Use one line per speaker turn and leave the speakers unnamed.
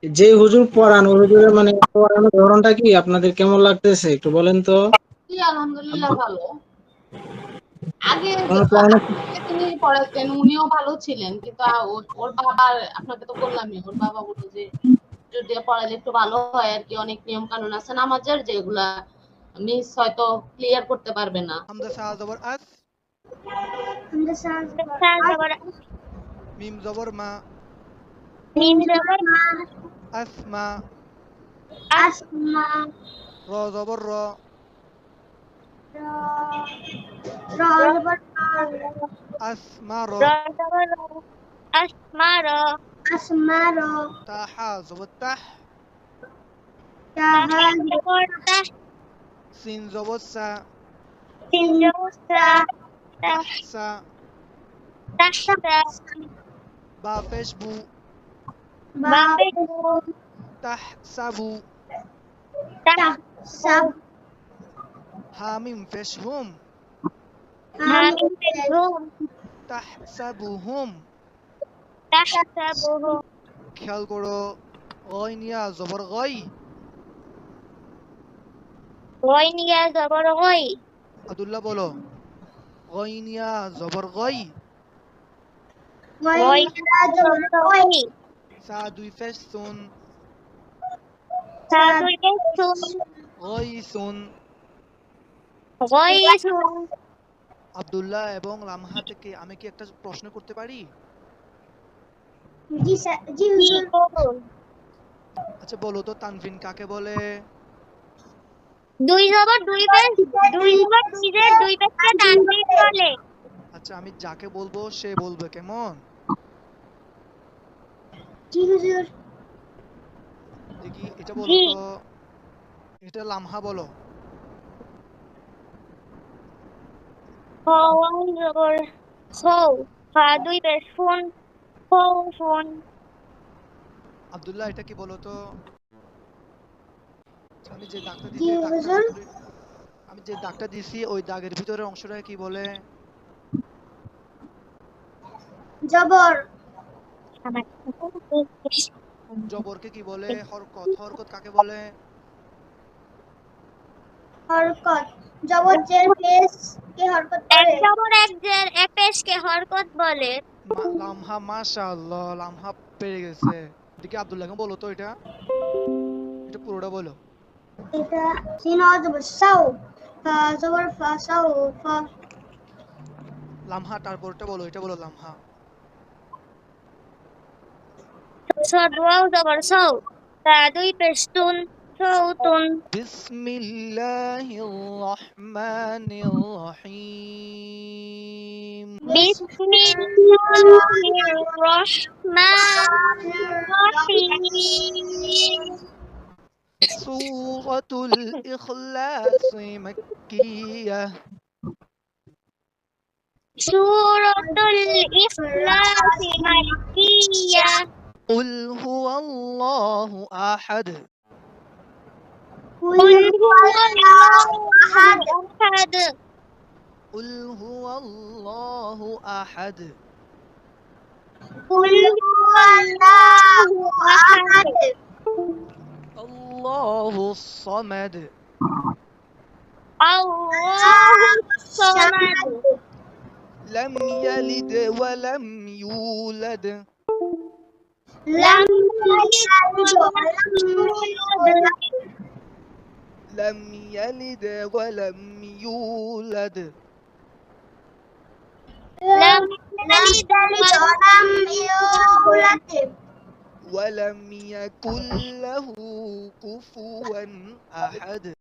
যে হুজুর পড়ান ওই হুজুরের মানে পড়ানোর ধরনটা কি আপনাদের কেমন লাগতেছে একটু বলেন তো?
জি, আলহামদুলিল্লাহ ভালো। আগে
আমার পড়ানো
আগে যিনি পড়াতেন উনিও ভালো ছিলেন। কিন্তু ওর বাবার আপনাকে তো বললামই, ওর বাবা বলল যে হুজুর দিয়ে পড়ালে একটু ভালো হয় আরকি। অনেক নিয়ম কানুন আছে নামাজের যেগুলা মিস হয়তো ক্লিয়ার করতে পারবে না।
হামজা সা জবর আস,
হামজা সাজ জবর
সা
আস,
জবর
মিম জবর মা,
মিম
মিম
জবর
জবর
মা,
আসমা,
আস
আসমা,
র জবর র,
র, র
র
জবর
আসমা র,
র জবর র আসমার
আসমা, র,
তা হা জবর তাহ,
তাহা
তাহা জবর তাহ
সিন জবর সা,
সিন জবর সা
তাহসা,
তাহসা
বা পেশ বু,
বা,
বাপে
তাহসাবু,
তাহসাব,
হা মিম পেশ হুম,
হাম,
হামিম পেশহুম
তাহসাবুহুম।
তাহসাবুহু
খেয়াল করো গয়নিয়া জবর গই,
গয়নিয়া জবর গই
আব্দুল্লাহ বলো গয়নিয়া জবর গই,
গয়না জবর
জবর
গই,
গই
সা দুই পেশ সুন,
সাদ,
সাদুল পেশহুম
গই সুন।
গয়সুন
আব্দুল্লাহ এবং লামহা থেকে আমি কি একটা প্রশ্ন করতে পারি?
জি জি
কি
হুজুর।
করুন
আচ্ছা বলো তো তানভিন কাকে বলে?
দুই জবর দুই পেশ দুই জবর দুই জের দুই পেশকে তানবিন বলে
আচ্ছা আমি যাকে বলবো সে বলবে, কেমন?
জি হুজুর।
দেখি এটা বলো
জি
তো, এটা লামহা বলো।
হওয়ান জবর হৌ ফা দুই পেশ ফুন হৌ ফুন
আব্দুল্লাহ এটা কি বলো তো? আচ্ছা, আমি যে দাগটা
জি
দিছি এই দাগটার
হুজুর।
ভিতরে, আমি যে দাগটা দিছি ওই দাগের ভিতরে অংশটা কি বলে?
জবর,
জবরকে কি বলে? হরকত। হরকত কাকে বলে?
হরকত, জবর জের পেশ কে হরকত
এক
করে।
জবর এক জের এক পেশকে হরকত বলে
লামহা, মাশাআল্লাহ, লামহা পেরে গেছে। দেখি আব্দুল্লাহকে বলো তো এটা, এটা পুরোটা বলো।
এটা সিন জবর সাউ, ফা জবর ফা সাউ, ফা,
লামহা তারপরটা বলো, এটা বলো লামহা।
সদ ওয়াও জবর সৌ তা দুই পেশ তুন সৌতুন
বিসমিল্লাহির রহমানির রহিম।
বিসমিল্লাহির রহমানির রহিম
সূরাতুল ইখলাস মাক্কিয়াহ।
সূরাতুল ইখলাস মাক্কিয়াহ
কুল হুয়াল্লাহু আহাদ।
কুল
কুল
হুয়াল্লাহু
হুয়াল্লাহু
আহাদ,
আহাদ
কুল হুয়াল্লাহু আহাদ।
কুল হুয়াল্লাহু আহাদ
আল্লাহুস সামাদ।
আল্লাহুস সামাদ
লাম ইয়ালিদ ওয়া লাম ইউলাদ।
লাম
ইয়ালিদ
ইয়ালিদ
ওয়া লাম
ওয়া লাম
ইউলাদ,
لم يلد ولم يولد
লাম
লাম
ইয়ালিদ
ইয়ালিদ ওয়া লাম ইউলাদ,
ولم يكن له كفوا أحد